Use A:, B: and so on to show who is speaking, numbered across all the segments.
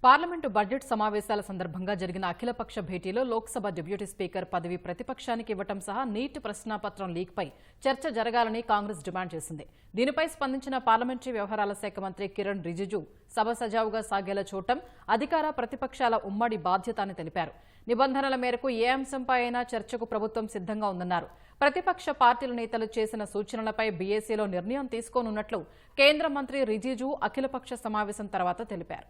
A: Parliament budget సమావేశాల సందర్భంగా జరిగిన అఖిలపక్ష భేటీలో లోక్సభ డిప్యూటీ స్పీకర్ పదవి ప్రతిపక్షానికి ఇవ్వటం సహా నీట్ ప్రశ్నాపత్రం లీక్పై చర్చ జరగాలని కాంగ్రెస్ డిమాండ్ చేసింది. దీనిపై స్పందించిన పార్లమెంటరీ వ్యవహారాల శాఖ మంత్రి కిరణ్ రిజిజు సభ సజావుగా సాగేలా చూడటం అధికార ప్రతిపక్షాల ఉమ్మడి బాధ్యత అని తెలిపారు. నిబంధనల మేరకు ఏ అంశంపై అయినా చర్చకు ప్రభుత్వం సిద్ధంగా ఉందన్నారు. ప్రతిపక్ష పార్టీల నేతలు చేసిన సూచనలపై బీఏసీలో నిర్ణయం తీసుకోనున్నట్లు కేంద్ర మంత్రి రిజిజు అఖిలపక్ష సమావేశం తర్వాత తెలిపారు.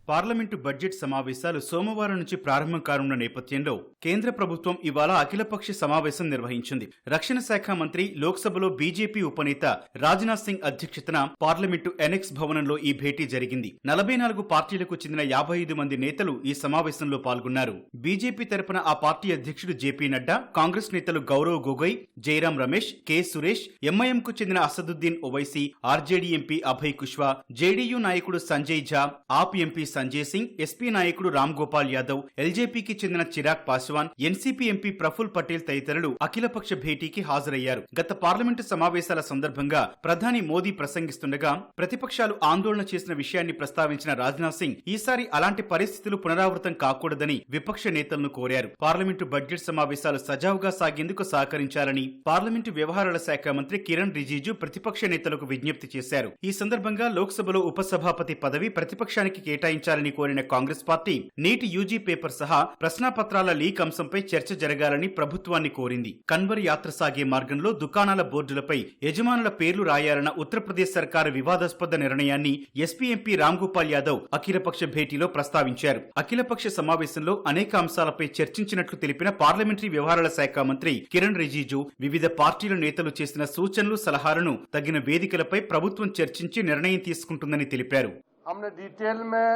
B: పార్లమెంటు బడ్జెట్ సమావేశాలు సోమవారం నుంచి ప్రారంభం కానున్న నేపథ్యంలో కేంద్ర ప్రభుత్వం ఇవాళ అఖిలపక్ష సమావేశం నిర్వహించింది. రక్షణ శాఖ మంత్రి, లోక్సభలో బీజేపీ ఉపనేత రాజ్నాథ్ సింగ్ అధ్యక్షతన పార్లమెంటు ఎనెక్స్ భవనంలో ఈ భేటీ జరిగింది. 44 పార్టీలకు చెందిన 55 మంది నేతలు ఈ సమావేశంలో పాల్గొన్నారు. బీజేపీ తరపున ఆ పార్టీ అధ్యక్షుడు జేపీ నడ్డా, కాంగ్రెస్ నేతలు గౌరవ్ గొగోయ్, జైరాం రమేష్, కె సురేష్, ఎంఐఎంకు చెందిన అసదుద్దీన్ ఓవైసీ, ఆర్జేడీ ఎంపీ అభయ్ కుష్వా, జేడీయూ నాయకుడు సంజయ్ ఝా, ఆప్ ఎంపీ సంజయ్ సింగ్, ఎస్పీ నాయకుడు రామ్ గోపాల్ యాదవ్, ఎల్జేపీకి చెందిన చిరాగ్ పాస్వాన్, ఎన్సీపీ ఎంపీ ప్రఫుల్ పటేల్ తదితరులు అఖిలపక్ష భేటీకి హాజరయ్యారు. గత పార్లమెంటు సమావేశాల సందర్భంగా ప్రధాని మోదీ ప్రసంగిస్తుండగా ప్రతిపక్షాలు ఆందోళన చేసిన విషయాన్ని ప్రస్తావించిన రాజ్నాథ్ సింగ్ ఈసారి అలాంటి పరిస్థితులు పునరావృతం కాకూడదని విపక్ష నేతలను కోరారు. పార్లమెంటు బడ్జెట్ సమావేశాలు సజావుగా సాగేందుకు సహకరించాలని పార్లమెంటు వ్యవహారాల శాఖ మంత్రి కిరణ్ రిజిజు ప్రతిపక్ష నేతలకు విజ్ఞప్తి చేశారు. ఈ సందర్భంగా లోక్సభలో ఉపసభాపతి పదవి ప్రతిపక్షానికి కేటాయించాలని కోరిన Congress party NEET UG paper సహా ప్రశ్నాపత్రాల లీక్ అంశంపై చర్చ జరగాలని ప్రభుత్వాన్ని కోరింది. కన్వర్ యాత్ర సాగే మార్గంలో దుకాణాల బోర్డులపై యజమానుల పేర్లు రాయాలన్న ఉత్తరప్రదేశ్ సర్కారు వివాదాస్పద నిర్ణయాన్ని ఎస్పీ ఎంపీ రామ్ గోపాల్ యాదవ్ అఖిలపక్ష భేటీలో ప్రస్తావించారు. అఖిలపక్ష సమావేశంలో అనేక అంశాలపై చర్చించినట్లు తెలిపిన పార్లమెంటరీ వ్యవహారాల శాఖ మంత్రి కిరణ్ రిజిజు వివిధ పార్టీల నేతలు చేసిన సూచనలు, సలహాలను తగిన వేదికలపై ప్రభుత్వం చర్చించి నిర్ణయం తీసుకుంటుందని తెలిపారు.
C: हमने डिटेल में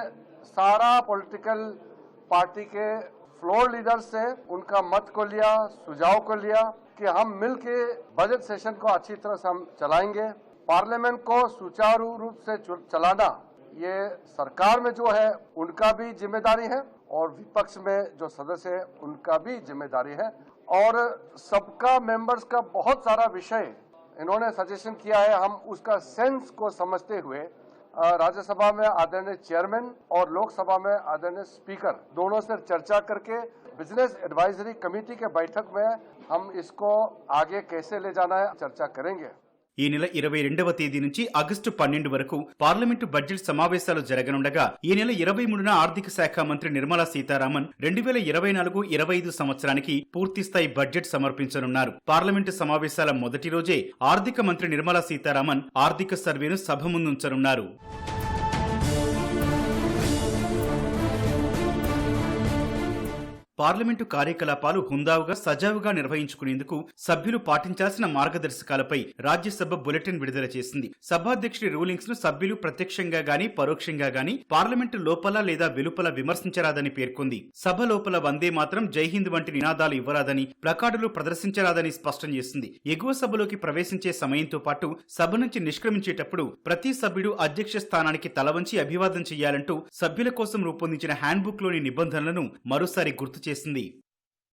C: सारा पॉलिटिकल पार्टी के फ्लोर लीडर से उनका मत को लिया, सुझाव को लिया कि हम मिलके बजट सेशन को अच्छी तरह से हम चलाएंगे. पार्लियामेंट को सुचारू रूप से चलाना ये सरकार में जो है उनका भी जिम्मेदारी है और विपक्ष में जो सदस्य है उनका भी जिम्मेदारी है. और सबका मेंबर्स का बहुत सारा विषय इन्होंने सजेशन किया है. हम उसका सेंस को समझते हुए राज्यसभा में आदरणीय चेयरमैन और लोकसभा में आदरणीय स्पीकर दोनों से चर्चा करके बिजनेस एडवाइजरी कमेटी के बैठक में हम इसको आगे कैसे ले जाना है चर्चा करेंगे.
B: ఈ నెల 22వ తేదీ నుంచి ఆగస్టు 12 వరకు పార్లమెంటు బడ్జెట్ సమావేశాలు జరగనుండగా ఈ నెల 23న ఆర్థిక శాఖ మంత్రి నిర్మలా సీతారామన్ 2024-25 సంవత్సరానికి పూర్తిస్థాయి బడ్జెట్ సమర్పించనున్నారు. పార్లమెంటు సమావేశాల మొదటి రోజే ఆర్థిక మంత్రి నిర్మలా సీతారామన్ ఆర్థిక సర్వేను సభ ముందుంచనున్నారు. పార్లమెంటు కార్యకలాపాలు హుందావుగా, సజావుగా నిర్వహించుకునేందుకు సభ్యులు పాటించాల్సిన మార్గదర్శకాలపై రాజ్యసభ బులెటిన్ విడుదల చేసింది. సభాధ్యక్షుడి రూలింగ్స్ ను సభ్యులు ప్రత్యక్షంగా గానీ పరోక్షంగా గానీ పార్లమెంటు లోపల లేదా వెలుపల విమర్శించరాదని పేర్కొంది. సభ లోపల వందే మాత్రం, జైహింద్ వంటి నినాదాలు ఇవ్వరాదని, ప్లకార్డులు ప్రదర్శించరాదని స్పష్టం చేసింది. ఎగువ సభలోకి ప్రవేశించే సమయంతో పాటు సభ నుంచి నిష్క్రమించేటప్పుడు ప్రతి సభ్యుడు అధ్యక్ష స్థానానికి తల వంచి అభివాదం చేయాలంటూ సభ్యుల కోసం రూపొందించిన హ్యాండ్ బుక్ లోని నిబంధనలను మరోసారి గుర్తు చేసింది.